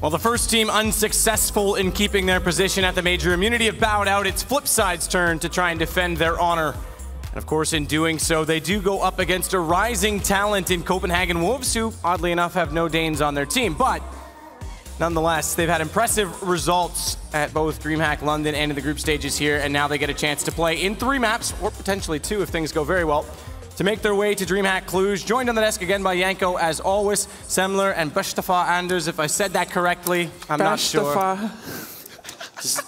Well, the first team unsuccessful in keeping their position at the major immunity have bowed out. It's Flipside's turn to try and defend their honor. And of course, in doing so, they do go up against a rising talent in Copenhagen Wolves, who, oddly enough, have no Danes on their team. But nonetheless, they've had impressive results at both DreamHack London and in the group stages here, and now they get a chance to play in 3 maps, or potentially 2 if things go very well, to make their way to DreamHack Cluj. Joined on the desk again by Yanko, as always, Semler and Mustafa Anders, if I said that correctly. I'm not sure.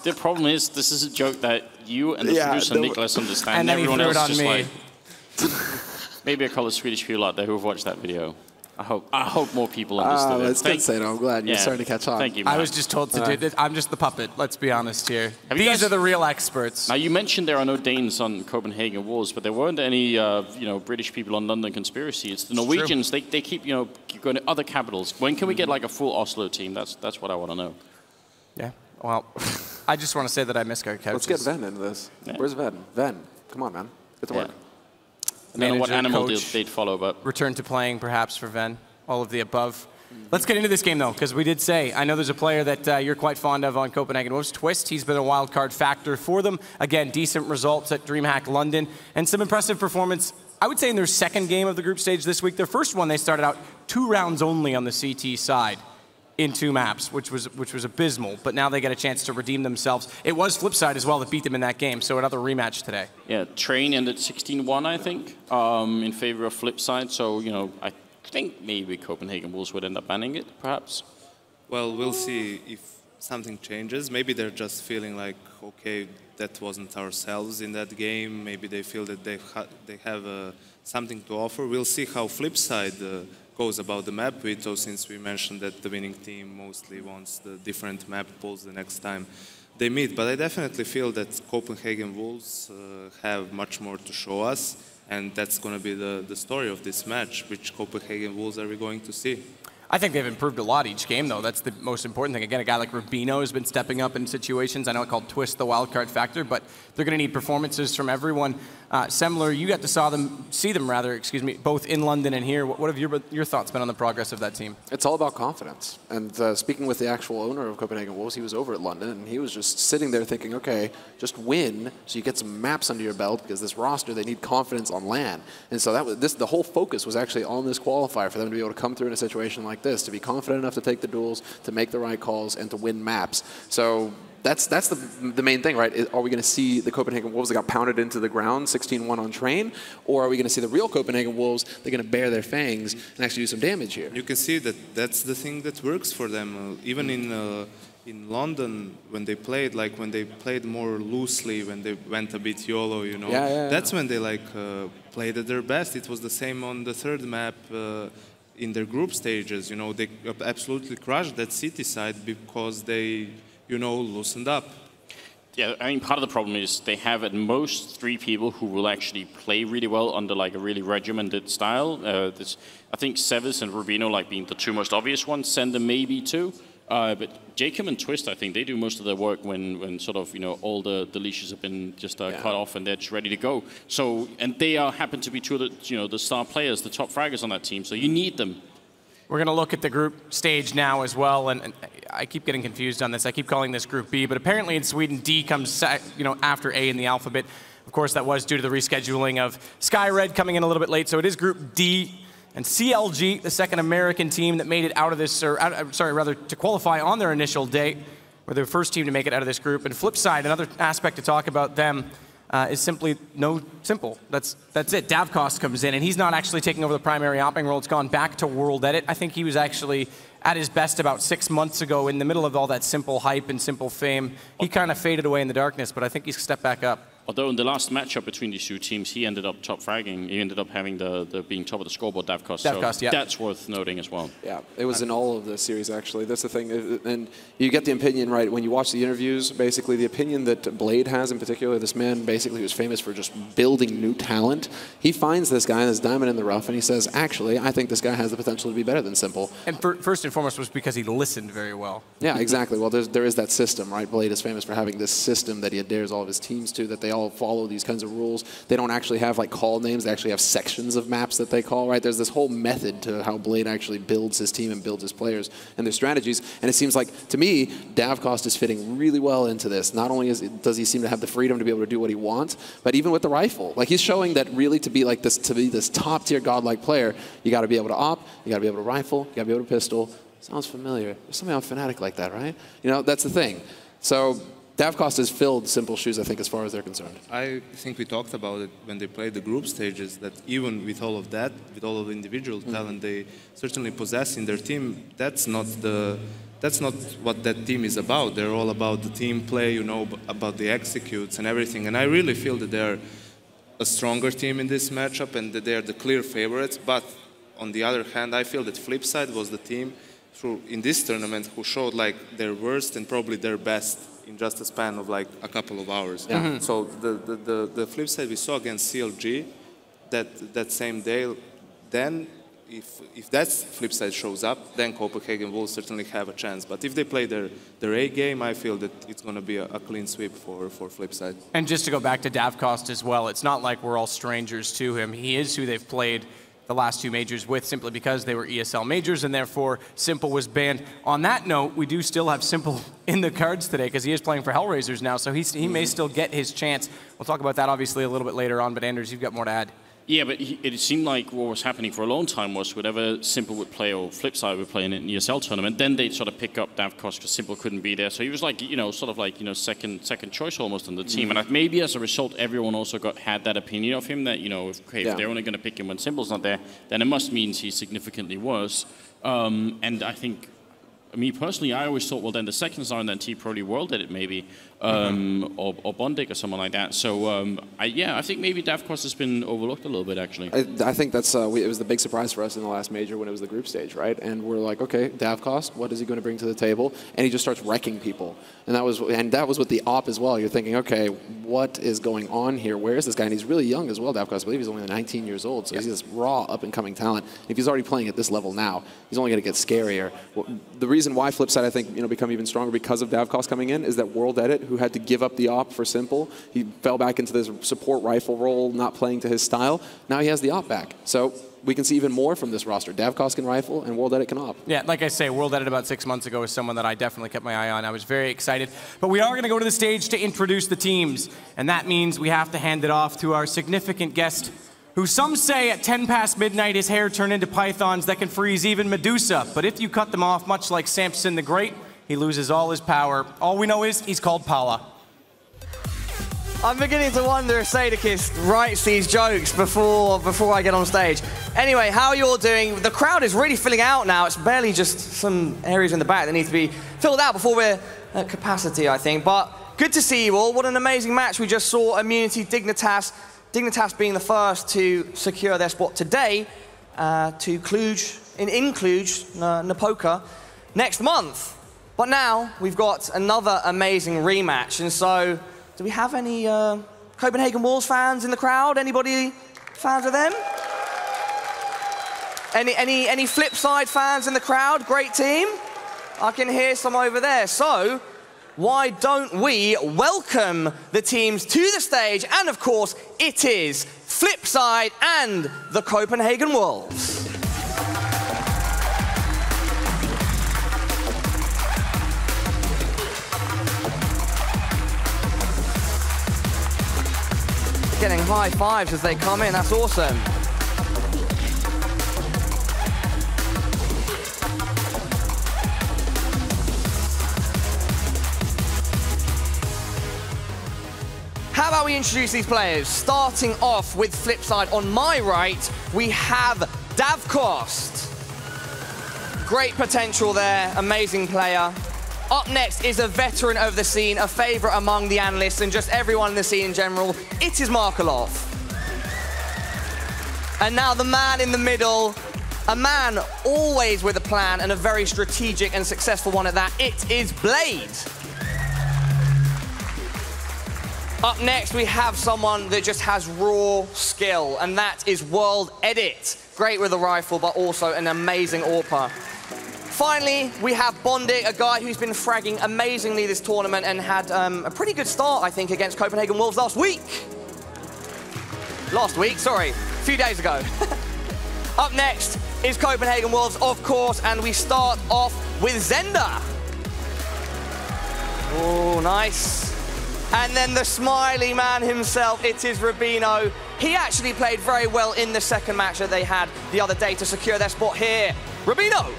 The problem is, this is a joke that you and the producer Nicholas understand, and everyone else just me. Like... Maybe a couple of Swedish people out there who have watched that video. I hope more people understood it. That's good, Sato. I'm glad you're starting to catch on. Thank you, Matt. I was just told to do this. I'm just the puppet, let's be honest here. These are the real experts. Now, you mentioned there are no Danes on Copenhagen Wolves, but there weren't any British people on London Conspiracy. It's the Norwegians. They keep keep going to other capitals. When can we get like a full Oslo team? That's what I want to know. Yeah. Well, I just want to say that I miss our couches. Let's get Ven into this. Yeah. Where's Ven? Ven, come on, man. Get to work. I don't know what animal they'd follow, but... Return to playing, perhaps, for Ven. All of the above. Let's get into this game, though, because we did say, I know there's a player that you're quite fond of on Copenhagen Wolves, Twist. He's been a wild card factor for them. Again, decent results at DreamHack London, and some impressive performance, I would say, in their second game of the group stage this week. Their first one, they started out 2 rounds only on the CT side in 2 maps, which was abysmal, but now they get a chance to redeem themselves. It was Flipside as well that beat them in that game, so another rematch today. Yeah, Train ended 16-1, I think, in favor of Flipside, so, I think maybe Copenhagen Wolves would end up banning it, perhaps. Well, we'll see if something changes. Maybe they're just feeling like, okay, that wasn't ourselves in that game. Maybe they feel that they have something to offer. We'll see how Flipside goes about the map veto, since we mentioned that the winning team mostly wants the different map pools the next time they meet. But I definitely feel that Copenhagen Wolves have much more to show us, and that's going to be the story of this match. Which Copenhagen Wolves are we going to see? I think they've improved a lot each game, though. That's the most important thing. Again, a guy like Rubino has been stepping up in situations. I know I called Twist the wildcard factor, but they're going to need performances from everyone. Semler, you got to see them, both in London and here. What have your thoughts been on the progress of that team? It's all about confidence. And speaking with the actual owner of Copenhagen Wolves, he was over at London, and he was just sitting there thinking, okay, just win so you get some maps under your belt, because this roster, they need confidence on LAN. And so the whole focus was actually on this qualifier for them to be able to come through in a situation like this, to be confident enough to take the duels, to make the right calls, and to win maps. So that's the main thing, right? Are we going to see the Copenhagen Wolves that got pounded into the ground 16-1 on Train, or are we going to see the real Copenhagen Wolves, they're going to bare their fangs and actually do some damage here? You can see that that's the thing that works for them. Even in London, when they played more loosely, when they went a bit YOLO, that's when they played at their best. It was the same on the 3rd map in their group stages. They absolutely crushed that city side because they loosened up. Yeah, I mean, part of the problem is they have at most 3 people who will actually play really well under a really regimented style. I think Sevis and Rubino being the 2 most obvious ones. Sender maybe 2. But Jacob and Twist, I think they do most of their work when sort of, all the leashes have been just cut off and they're just ready to go. So, and they happen to be 2 of the, the star players, the top fraggers on that team. So you need them. We're going to look at the group stage now as well, and I keep getting confused on this. I keep calling this Group B, but apparently in Sweden, D comes after A in the alphabet. Of course, that was due to the rescheduling of SkyRed coming in a little bit late, so it is Group D. And CLG, the second American team that made it out of this, to qualify on their initial day, were the first team to make it out of this group. And Flipside, another aspect to talk about them is simple. That's it. Davkost comes in, and he's not actually taking over the primary opping role. It's gone back to World Edit. I think he was actually at his best about 6 months ago in the middle of all that simple hype and simple fame. He kind of faded away in the darkness, but I think he's stepped back up. Although in the last matchup between these 2 teams, he ended up top fragging. He ended up having being top of the scoreboard, Davkost. Davkost, so that's worth noting as well. Yeah, it was in all of the series, actually. That's the thing. And you get the opinion, right, when you watch the interviews, basically the opinion that Blade has in particular, this man basically was famous for just building new talent. He finds this guy, this diamond in the rough, and he says, actually, I think this guy has the potential to be better than Simple. And first and foremost was because he listened very well. Yeah, exactly. Well, there is that system, right? Blade is famous for having this system that he adheres all of his teams to, that they all follow these kinds of rules. They don't actually have like call names. They actually have sections of maps that they call, right? There's this whole method to how Blade actually builds his team and builds his players and their strategies. And it seems like, to me, Davcost is fitting really well into this. Not only does he seem to have the freedom to be able to do what he wants, but even with the rifle. Like, he's showing that really to be this top-tier godlike player, you got to be able to op, you got to be able to rifle, you got to be able to pistol. Sounds familiar. There's something on Fnatic like that, right? You know, that's the thing. So Davcost has filled Simple's shoes, I think, as far as they're concerned. I think we talked about it when they played the group stages, that even with all of that, with all of the individual talent they certainly possess in their team, that's not what that team is about. They're all about the team play, you know, about the executes and everything. And I really feel that they're a stronger team in this matchup and that they're the clear favorites. But on the other hand, I feel that Flipside was the team in this tournament who showed like their worst and probably their best in just a span of like a couple of hours. Yeah. So the flip side we saw against CLG that same day, then if that flip side shows up, then Copenhagen will certainly have a chance. But if they play their A game, I feel that it's going to be a clean sweep for Flipside. And just to go back to Davcost as well, it's not like we're all strangers to him. He is who they've played the last two majors with, simply because they were ESL majors, and therefore Simple was banned. On that note, we do still have Simple in the cards today, because he is playing for Hellraisers now, so he may still get his chance. We'll talk about that obviously a little bit later on, but Anders, you've got more to add. Yeah, but it seemed like what was happening for a long time was whenever Simple would play or Flipside would play in an ESL tournament, then they'd sort of pick up Davcost because Simple couldn't be there. So he was like, you know, sort of like, you know, second choice almost on the team. And maybe as a result, everyone also had that opinion of him that, you know, if they're only going to pick him when Simple's not there, then it must mean he's significantly worse. And I think, me personally, I always thought, well, then the second star and then T probably world did it maybe, or Bondic or someone like that. So I think maybe Davcost has been overlooked a little bit, actually. I think that's it was the big surprise for us in the last major when it was the group stage, right? And we're like, okay, Davcost, what is he going to bring to the table? And he just starts wrecking people. And that was with the op as well. You're thinking, okay, what is going on here? Where is this guy? And he's really young as well, Davcost. I believe he's only 19 years old, so he's this raw, up-and-coming talent. If he's already playing at this level now, he's only going to get scarier. The reason why Flipside, I think, become even stronger because of Davcost coming in is that World Edit, who had to give up the op for Simple, he fell back into this support rifle role, not playing to his style. Now he has the op back. So we can see even more from this roster. Davcost can rifle, and World Edit can op. Yeah, like I say, World Edit about 6 months ago is someone that I definitely kept my eye on. I was very excited. But we are going to go to the stage to introduce the teams. And that means we have to hand it off to our significant guest, who some say at 10 past midnight his hair turned into pythons that can freeze even Medusa. But if you cut them off, much like Samson the Great, he loses all his power. All we know is he's called Paula. I'm beginning to wonder if Sadakist writes these jokes before I get on stage. Anyway, how are you all doing? The crowd is really filling out now. It's barely just some areas in the back that need to be filled out before we're at capacity, I think. But good to see you all. What an amazing match we just saw. Immunity, Dignitas. Dignitas being the first to secure their spot today to Cluj, in Cluj, Napoca, next month. But now we've got another amazing rematch. And so, do we have any Copenhagen Wolves fans in the crowd? Anybody fans of them? Any Flipside fans in the crowd? Great team. I can hear some over there. So, why don't we welcome the teams to the stage? And of course, it is Flipside and the Copenhagen Wolves. Getting high fives as they come in, that's awesome. How about we introduce these players? Starting off with Flipside on my right, we have Davcost. Great potential there, amazing player. Up next is a veteran of the scene, a favorite among the analysts and just everyone in the scene in general. It is Markelov. And now the man in the middle, a man always with a plan and a very strategic and successful one at that. It is Blade. Up next, we have someone that just has raw skill, and that is World Edit. Great with a rifle, but also an amazing AWPer. Finally, we have Bondic, a guy who's been fragging amazingly this tournament and had a pretty good start, I think, against Copenhagen Wolves last week. Sorry, a few days ago. Up next is Copenhagen Wolves, of course, and we start off with Zender. Oh, nice. And then the smiley man himself, it is Rubino. He actually played very well in the second match that they had the other day to secure their spot here. Rubino.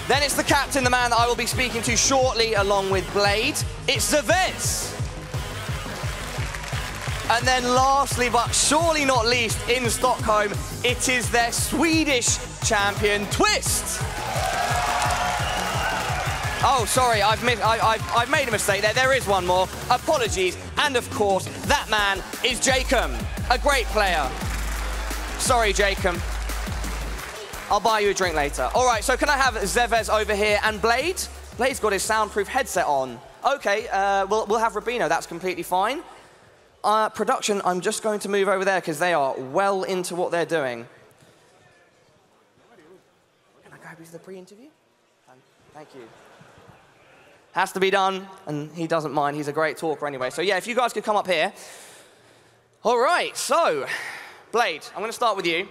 Then it's the captain, the man that I will be speaking to shortly, along with Blade. It's Zavez. And then lastly, but surely not least, in Stockholm, it is their Swedish champion, Twist. Oh, sorry, I've made a mistake there. There is one more. Apologies. And of course, that man is Jacob, a great player. Sorry, Jacob. I'll buy you a drink later. All right, so can I have Zavez over here and Blade? Blade's got his soundproof headset on. Okay, we'll have Rubino. That's completely fine. Production, I'm just going to move over there because they are well into what they're doing. Can I grab you for the pre-interview? Thank you. Has to be done, and he doesn't mind. He's a great talker anyway. So yeah, if you guys could come up here. All right, so Blade, I'm going to start with you.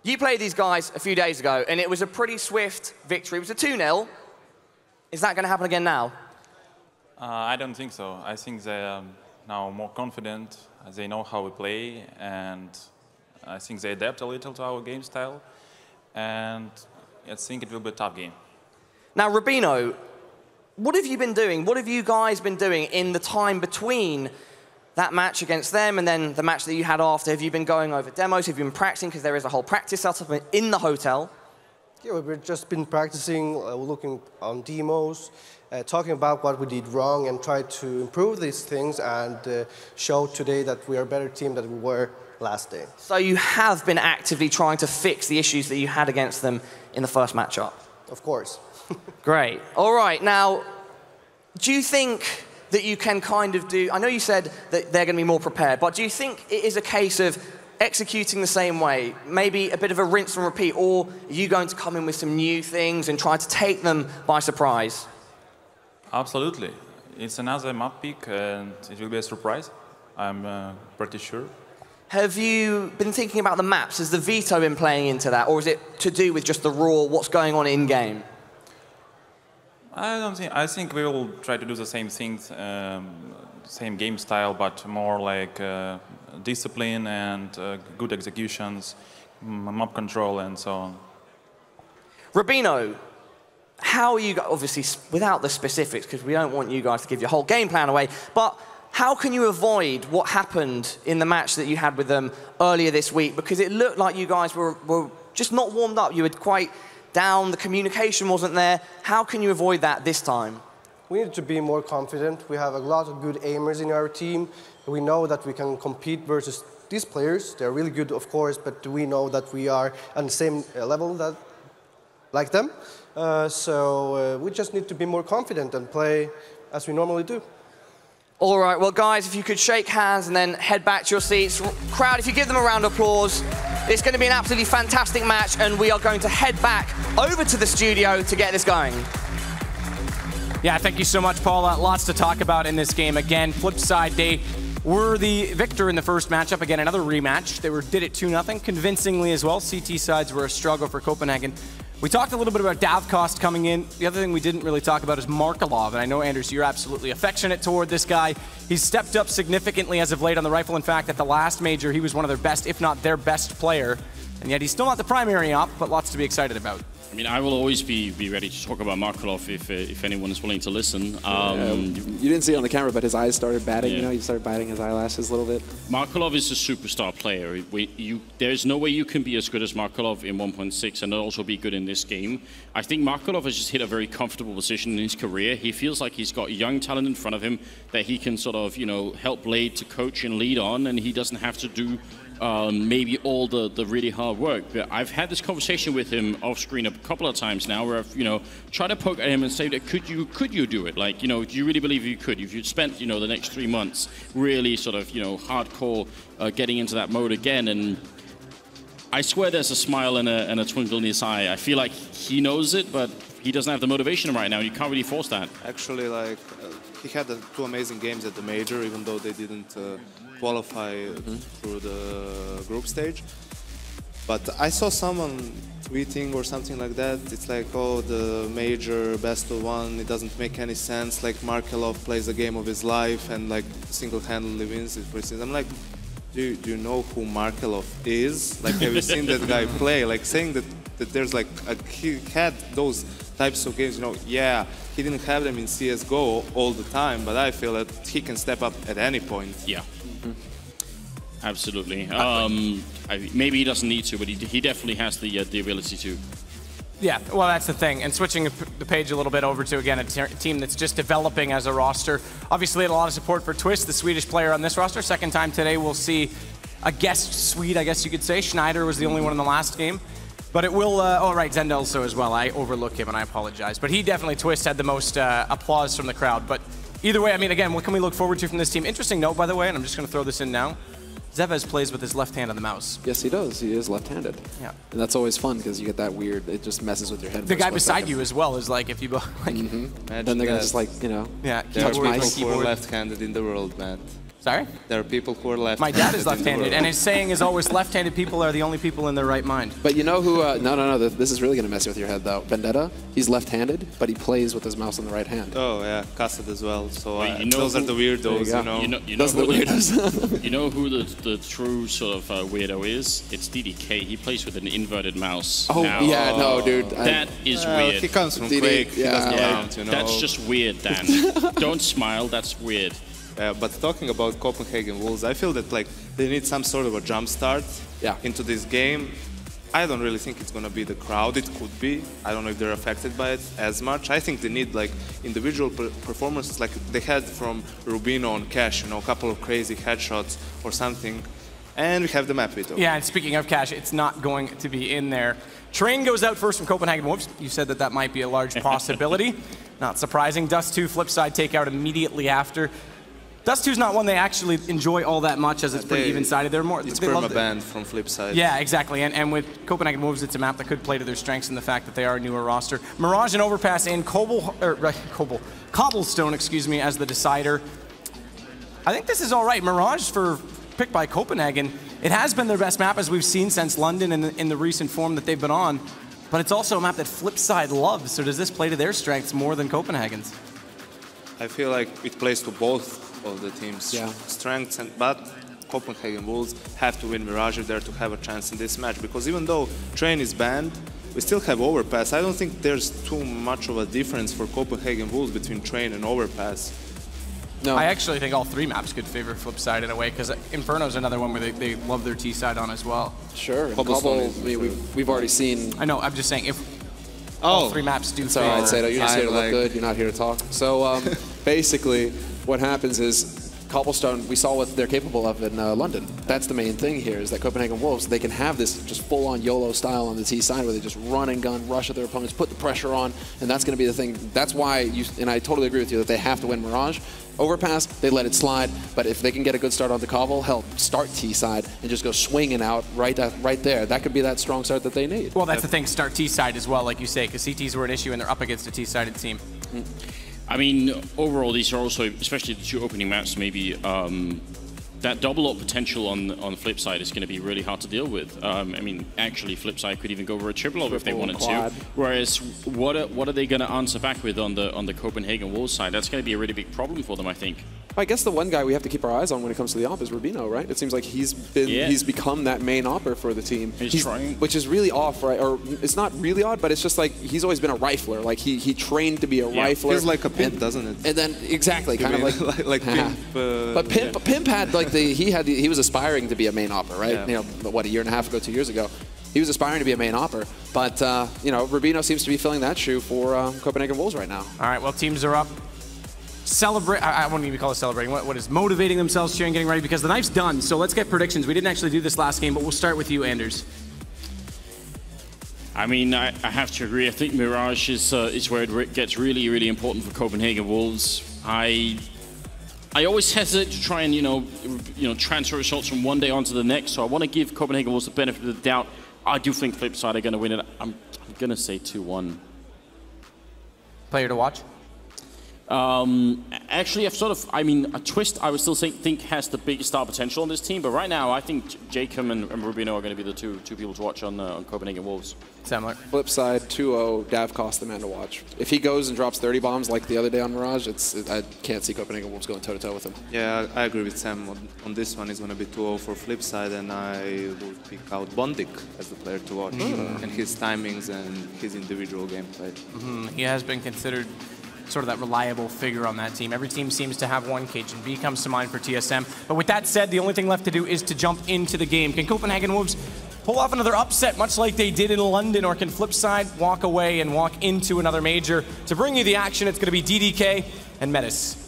You played these guys a few days ago, and it was a pretty swift victory. It was a 2-0. Is that going to happen again now? I don't think so. I think they're now more confident. They know how we play, and I think they adapt a little to our game style. And I think it will be a tough game. Now, Rubino, what have you been doing? What have you guys been doing in the time between that match against them and then the match that you had after? Have you been going over demos? Have you been practicing? Because there is a whole practice setup in the hotel. Yeah, we've just been practicing, looking on demos, talking about what we did wrong and try to improve these things and show today that we are a better team than we were last day. So you have been actively trying to fix the issues that you had against them in the first matchup? Of course. Great. All right. Now, do you think that you can kind of do, I know you said that they're going to be more prepared, but do you think it is a case of executing the same way, maybe a bit of a rinse and repeat, or are you going to come in with some new things and try to take them by surprise? Absolutely. It's another map pick, and it will be a surprise. I'm pretty sure. Have you been thinking about the maps? Has the veto been playing into that, or is it to do with just the raw, what's going on in-game? I don't think. I think we will try to do the same things, same game style, but more like discipline and good executions, map control, and so on. Rubino, how are you, obviously without the specifics, because we don't want you guys to give your whole game plan away, but how can you avoid what happened in the match that you had with them earlier this week? Because it looked like you guys were just not warmed up. You were quite down, the communication wasn't there. How can you avoid that this time? We need to be more confident. We have a lot of good aimers in our team. We know that we can compete versus these players. They're really good, of course, but we know that we are on the same level like them. So we just need to be more confident and play as we normally do. All right, well, guys, if you could shake hands and then head back to your seats. Crowd, if you give them a round of applause. It's going to be an absolutely fantastic match, and we are going to head back over to the studio to get this going. Yeah, thank you so much, Paul. Lots to talk about in this game. Again, Flipside, they were the victor in the first matchup. Again, another rematch. They did it 2-0, convincingly as well. CT sides were a struggle for Copenhagen. We talked a little bit about Davkost coming in. The other thing we didn't really talk about is Markelov. And I know, Anders, you're absolutely affectionate toward this guy. He's stepped up significantly as of late on the rifle. In fact, at the last major, he was one of their best, if not their best player. And yet he's still not the primary op, but lots to be excited about. I mean, I will always be ready to talk about Markelov if anyone is willing to listen. You didn't see it on the camera, but his eyes started batting. Yeah. You know, he started batting his eyelashes a little bit. Markelov is a superstar player. There's no way you can be as good as Markelov in 1.6 and also be good in this game. I think Markelov has just hit a very comfortable position in his career. He feels like he's got young talent in front of him that he can sort of, help Blade to coach and lead on, and he doesn't have to do maybe all the really hard work. But I've had this conversation with him off screen a couple of times now where I've, tried to poke at him and say that could you do it? Like, do you really believe you could? If you'd spent, the next 3 months really sort of, hardcore getting into that mode again, and I swear there's a smile and a twinkle in his eye. I feel like he knows it, but he doesn't have the motivation right now. You can't really force that. Actually, like he had 2 amazing games at the major, even though they didn't qualify through the group stage. But I saw someone tweeting or something like that. It's like, oh, the major best of 1, it doesn't make any sense. Like Markelov plays the game of his life and like single-handedly wins it. For instance, I'm like, do you know who Markelov is? Like, have you seen that guy play? Like saying that there's like he had those types of games. You know, yeah, he didn't have them in CS:GO all the time, but I feel that he can step up at any point. Yeah. Absolutely. Maybe he doesn't need to, but he definitely has the ability to. Yeah, well, that's the thing. And switching the page a little bit over to, again, a team that's just developing as a roster. Obviously, had a lot of support for Twist, the Swedish player on this roster. Second time today, we'll see a guest Swede, I guess you could say. Schneider was the only one in the last game. But it will, oh, right, Zend also as well. I overlook him, and I apologize. But he definitely, Twist, had the most applause from the crowd. But either way, I mean, again, what can we look forward to from this team? Interesting note, by the way, and I'm just going to throw this in now. Zevez plays with his left hand on the mouse. Yes, he does. He is left-handed. Yeah. And that's always fun because you get that weird, it just messes with your head. The guy beside you as well is like, if you go, like... Then they're going to just like, you know, yeah, touch mice. People who are left-handed in the world, Matt. Sorry? There are people who are left-handed. My dad is left-handed, and his saying is always, left-handed people are the only people in their right mind. But you know who, no, this is really going to mess with your head, though. Vendetta, he's left-handed, but he plays with his mouse on the right hand. Oh, yeah, Cassett as well. So you know those are the weirdos, you know those are the weirdos. You know who the true sort of weirdo is? It's DDK. He plays with an inverted mouse. Oh, now. yeah, no, dude. That is weird. He comes from DD, Quake, he doesn't Yeah, count, you know. that's just weird, Dan. Don't smile, that's weird. But talking about Copenhagen Wolves, I feel that like they need some sort of a jump start into this game. I don't really think it's going to be the crowd. It could be. I don't know if they're affected by it as much. I think they need like individual performances like they had from Rubino on Cash, you know, a couple of crazy headshots or something. And we have the map Vito. Yeah, and speaking of Cash, it's not going to be in there. Train goes out first from Copenhagen Wolves. You said that might be a large possibility. Not surprising. Dust 2, Flipside take out immediately after. Dust 2's not one they actually enjoy all that much, as it's pretty even-sided. They're more. It's they love perma-banned from Flipside. Yeah, exactly. And with Copenhagen Wolves, it's a map that could play to their strengths in the fact that they are a newer roster. Mirage and Overpass and Cobblestone, excuse me, as the decider. I think this is all right. Mirage picked by Copenhagen. It has been their best map as we've seen since London in the recent form that they've been on. But it's also a map that Flipside loves. So does this play to their strengths more than Copenhagen's? I feel like it plays to both of the team's strengths, but Copenhagen Wolves have to win Mirage if they're to have a chance in this match, because even though Train is banned, we still have Overpass. I don't think there's too much of a difference for Copenhagen Wolves between Train and Overpass. No. I actually think all 3 maps could favor Flipside in a way, because Inferno's another one where they love their T side on as well. Sure. Cobble, I mean, we've already seen. I know, I'm just saying, if all 3 maps do favor. All right, Sato, you're just here to look good, you're not here to talk. So basically, what happens is Cobblestone, we saw what they're capable of in London. That's the main thing here, is that Copenhagen Wolves, they can have this just full-on YOLO style on the T side where they just run and gun, rush at their opponents, put the pressure on, and that's going to be the thing. That's why, and I totally agree with you, that they have to win Mirage. Overpass, they let it slide, but if they can get a good start on the Cobble, hell, start T side and just go swinging out right there. That could be that strong start that they need. Well, that's the thing, start T side as well, like you say, because CTs were an issue and they're up against a T-sided team. I mean, overall, these are also, especially the 2 opening maps, maybe that double up potential on the flip side is going to be really hard to deal with. I mean, actually, Flipside could even go over a triple up if they wanted to. Whereas, what are they going to answer back with on the Copenhagen Wolves side? That's going to be a really big problem for them, I think. I guess the one guy we have to keep our eyes on when it comes to the op is Rubino, right? It seems like he's become that main opper for the team. He's trying. Which is really off, right? Or it's not really odd, but it's just like he's always been a rifler. Like he trained to be a rifler. Feels like a pimp, doesn't it? And then exactly, kind of like Pimp. But Pimp had like he was aspiring to be a main opper, right? Yeah. You know, what, a year and a half ago, 2 years ago. He was aspiring to be a main opper, but you know, Rubino seems to be filling that shoe for Copenhagen Wolves right now. All right, well, teams are up. Celebrate. I wouldn't even call it celebrating. What is motivating themselves, cheering, getting ready, because the knife's done. So let's get predictions. We didn't actually do this last game, but we'll start with you, Anders. I mean, I have to agree. I think Mirage is where it gets really, really important for Copenhagen Wolves. I always hesitate to try and, transfer results from one day onto the next, so I want to give Copenhagen Wolves the benefit of the doubt. I do think Flipsid are going to win it. I'm going to say 2-1. Player to watch? Actually, a Twist I would still think has the biggest star potential on this team, but right now I think Jacob and Rubino are going to be the two people to watch on Copenhagen Wolves. Similar. Flipside, 2-0, Davkos the man to watch. If he goes and drops 30 bombs like the other day on Mirage, I can't see Copenhagen Wolves going toe-to-toe with him. Yeah, I agree with Sam. On this one, it's going to be 2-0 for Flipside, and I will pick out Bondik as the player to watch, and his timings and his individual gameplay. He has been considered sort of that reliable figure on that team. Every team seems to have one. Cajun V comes to mind for TSM. But with that said, the only thing left to do is to jump into the game. Can Copenhagen Wolves pull off another upset, much like they did in London, or can Flipside walk away and walk into another major? To bring you the action, it's going to be DDK and Metis.